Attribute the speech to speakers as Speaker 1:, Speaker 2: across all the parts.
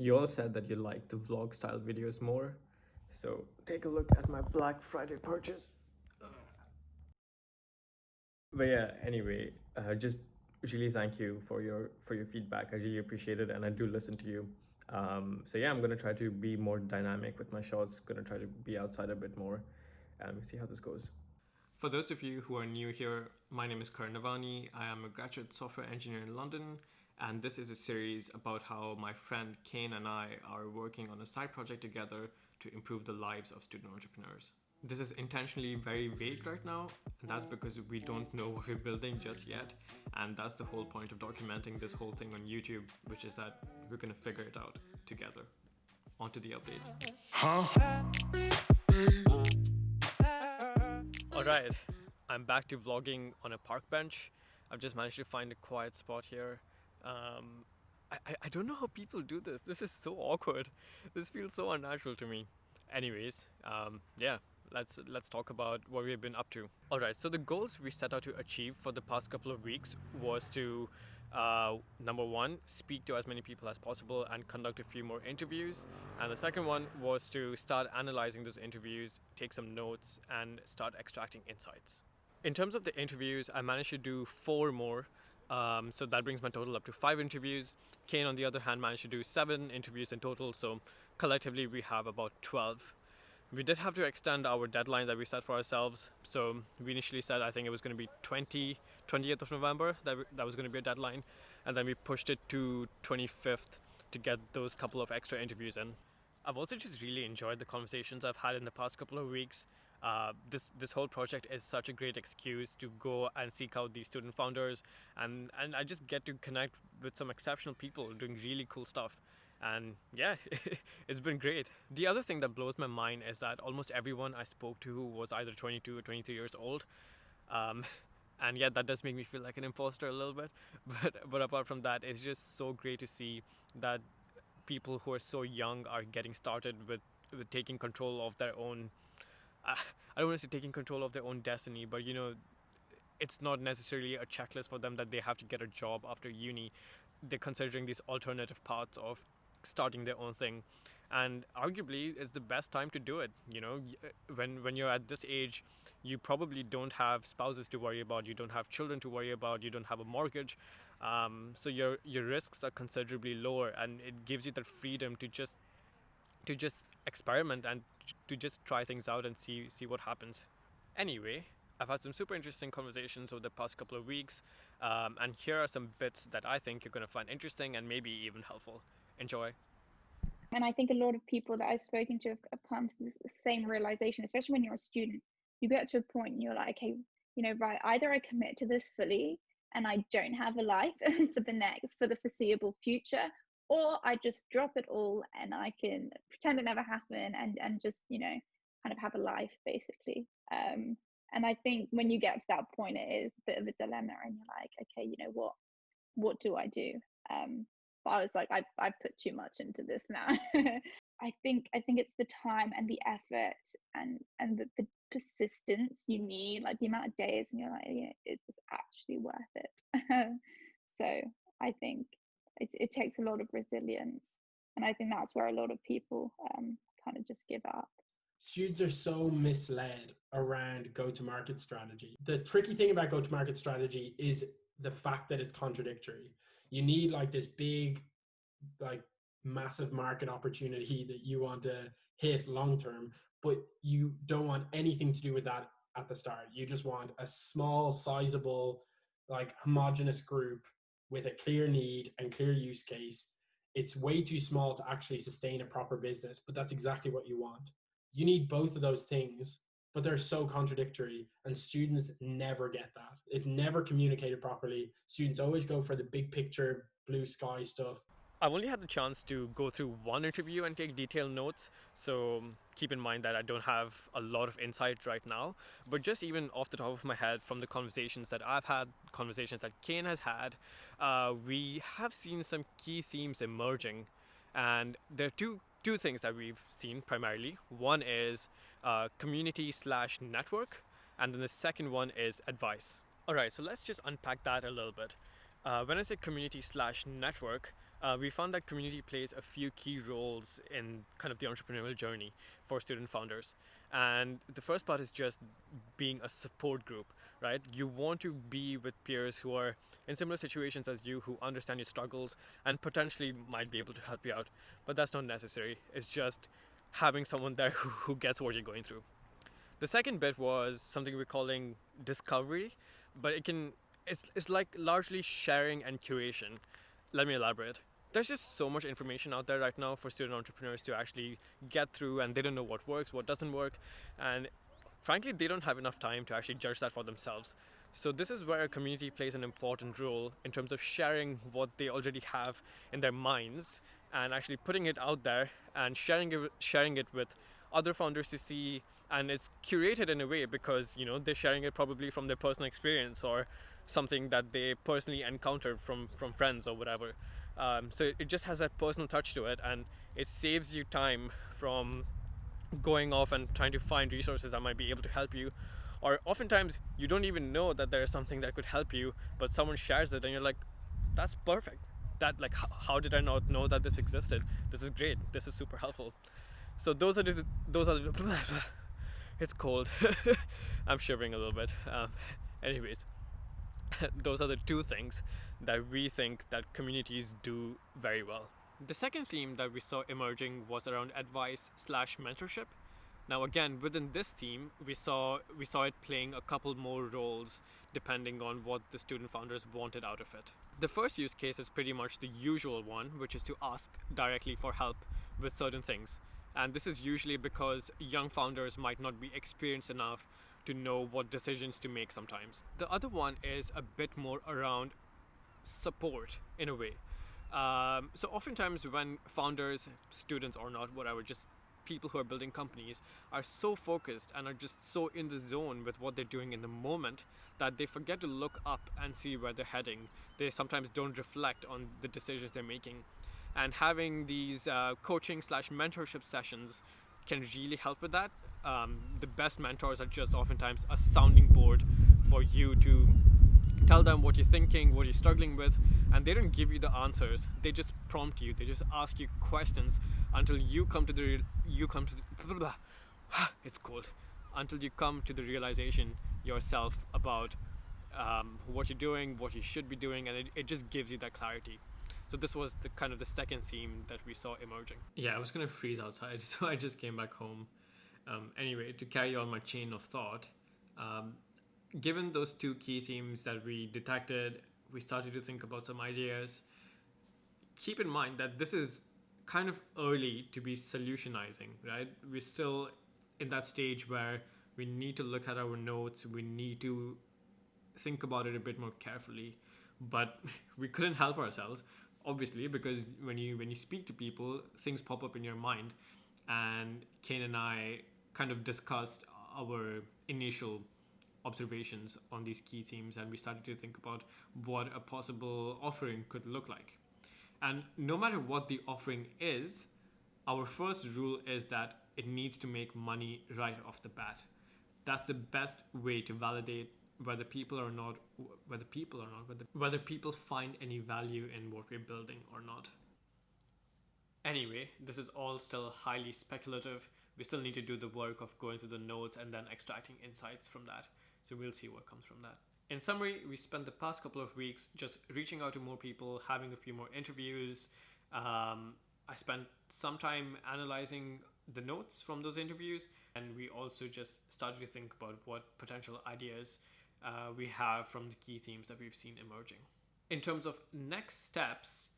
Speaker 1: You all said that you like the vlog style videos more, so take a look at my Black Friday purchase. But yeah, anyway, just really thank you for your feedback. I really appreciate it, and I do listen to you. So yeah, I'm gonna try to be more dynamic with my shots. Gonna try to be outside a bit more, and we'll see how this goes. For those of you who are new here, my name is Karan. I am a graduate software engineer in London, and this is a series about how my friend Kane and I are working on a side project together to improve the lives of student entrepreneurs. This is intentionally very vague right now, and that's because we don't know what we're building just yet, and that's the whole point of documenting this whole thing on YouTube, which is that we're gonna figure it out together. On to the update. Alright, I'm back to vlogging on a park bench. I've just managed to find a quiet spot here. I don't know how people do this. This is so awkward. This feels so unnatural to me. Anyways, yeah, let's talk about what we've been up to. All right, so the goals we set out to achieve for the past couple of weeks was to number one, speak to as many people as possible and conduct a few more interviews. And the second one was to start analyzing those interviews, take some notes, and start extracting insights. In terms of the interviews, I managed to do four more. So that brings my total up to 5 interviews. Kane, on the other hand, managed to do 7 interviews in total. So collectively, we have about 12. We did have to extend our deadline that we set for ourselves. So we initially said, I think it was going to be 20th of November, that was going to be a deadline. And then we pushed it to 25th to get those couple of extra interviews in. I've also just really enjoyed the conversations I've had in the past couple of weeks. This whole project is such a great excuse to go and seek out these student founders, and I just get to connect with some exceptional people doing really cool stuff. And yeah, it's been great. The other thing that blows my mind is that almost everyone I spoke to was either 22 or 23 years old. Um, and yeah, that does make me feel like an imposter a little bit. But apart from that, it's just so great to see that people who are so young are getting started with taking control of their own. Uh, I don't want to say taking control of their own destiny, but you know, it's not necessarily a checklist for them that they have to get a job after uni. They're considering these alternative paths of starting their own thing, and arguably it's the best time to do it. You know, when you're at this age, you probably don't have spouses to worry about, you don't have children to worry about, you don't have a mortgage, so your risks are considerably lower, and it gives you that freedom to just experiment and to just try things out and see what happens. Anyway, I've had some super interesting conversations over the past couple of weeks, and here are some bits that I think you're going to find interesting and maybe even helpful. Enjoy.
Speaker 2: And I think a lot of people that I've spoken to have come to the same realization, especially when you're a student. You get to a point and you're like, hey, right, either I commit to this fully and I don't have a life for the foreseeable future, or I just drop it all and I can pretend it never happened and just, kind of have a life basically. And I think when you get to that point, it is a bit of a dilemma and you're like, okay, what do I do? But I was like, I've put too much into this now. I think it's the time and the effort and the persistence you need, like the amount of days, and you're like, yeah, is this actually worth it? So I think it takes a lot of resilience, and I think that's where a lot of people kind of just give up.
Speaker 3: Students are so misled around go-to-market strategy. The tricky thing about go-to-market strategy is the fact that it's contradictory. You need like this big, like massive market opportunity that you want to hit long term, but you don't want anything to do with that at the start. You just want a small, sizable, like homogenous group with a clear need and clear use case. It's way too small to actually sustain a proper business, but that's exactly what you want. You need both of those things, but they're so contradictory, and students never get that. It's never communicated properly. Students always go for the big picture, blue sky stuff.
Speaker 1: I've only had the chance to go through one interview and take detailed notes, so keep in mind that I don't have a lot of insight right now. But just even off the top of my head, from the conversations that I've had, conversations that Kane has had, we have seen some key themes emerging, and there are two things that we've seen primarily. One is community slash network, and then the second one is advice. All right, so let's just unpack that a little bit. When I say community slash network, we found that community plays a few key roles in kind of the entrepreneurial journey for student founders. And the first part is just being a support group, right? You want to be with peers who are in similar situations as you, who understand your struggles and potentially might be able to help you out. But that's not necessary. It's just having someone there who gets what you're going through. The second bit was something we're calling discovery, but it's like largely sharing and curation. Let me elaborate. There's just so much information out there right now for student entrepreneurs to actually get through, and they don't know what works, what doesn't work, and frankly, they don't have enough time to actually judge that for themselves. So this is where a community plays an important role in terms of sharing what they already have in their minds and actually putting it out there and sharing it with other founders to see. And it's curated in a way because they're sharing it probably from their personal experience or something that they personally encountered from friends or whatever. So it just has that personal touch to it, and it saves you time from going off and trying to find resources that might be able to help you. Or oftentimes you don't even know that there is something that could help you, but someone shares it and you're like, that's perfect. That, like, how did I not know that this existed? This is great. This is super helpful. So those are the it's cold. I'm shivering a little bit. Anyways, those are the two things that we think that communities do very well. The second theme that we saw emerging was around advice slash mentorship. Now again, within this theme, we saw it playing a couple more roles depending on what the student founders wanted out of it. The first use case is pretty much the usual one, which is to ask directly for help with certain things. And this is usually because young founders might not be experienced enough to know what decisions to make sometimes. The other one is a bit more around support in a way. So oftentimes when founders, students or not, whatever, just people who are building companies are so focused and are just so in the zone with what they're doing in the moment that they forget to look up and see where they're heading. They sometimes don't reflect on the decisions they're making. And having these coaching slash mentorship sessions can really help with that. The best mentors are just oftentimes a sounding board for you to tell them what you're thinking, what you're struggling with, and they don't give you the answers. They just prompt you. They just ask you questions until you come to the it's cold. Until you come to the realization yourself about what you're doing, what you should be doing, and it just gives you that clarity. So this was the kind of the second theme that we saw emerging. Yeah, I was gonna freeze outside, so I just came back home. Anyway, to carry on my chain of thought, um, given those two key themes that we detected, we started to think about some ideas. Keep in mind that this is kind of early to be solutionizing, right? We're still in that stage where we need to look at our notes, we need to think about it a bit more carefully, but we couldn't help ourselves, obviously, because when you speak to people, things pop up in your mind. And Kane and I kind of discussed our initial observations on these key themes, and we started to think about what a possible offering could look like. And no matter what the offering is, our first rule is that it needs to make money right off the bat. That's the best way to validate whether people find any value in what we're building or not. Anyway, this is all still highly speculative. We still need to do the work of going through the notes and then extracting insights from that. So we'll see what comes from that. In summary, we spent the past couple of weeks just reaching out to more people, having a few more interviews. I spent some time analyzing the notes from those interviews, and we also just started to think about what potential ideas we have from the key themes that we've seen emerging. In terms of next steps,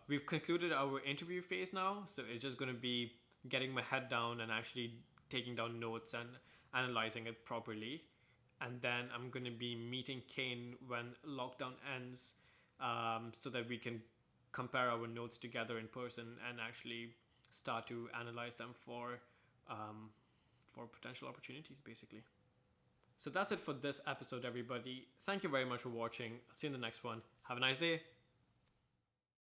Speaker 1: we've concluded our interview phase now, so it's just going to be getting my head down and actually taking down notes and analyzing it properly. And then I'm going to be meeting Kane when lockdown ends, so that we can compare our notes together in person and actually start to analyze them for potential opportunities, basically. So that's it for this episode, everybody. Thank you very much for watching. I'll see you in the next one. Have a nice day.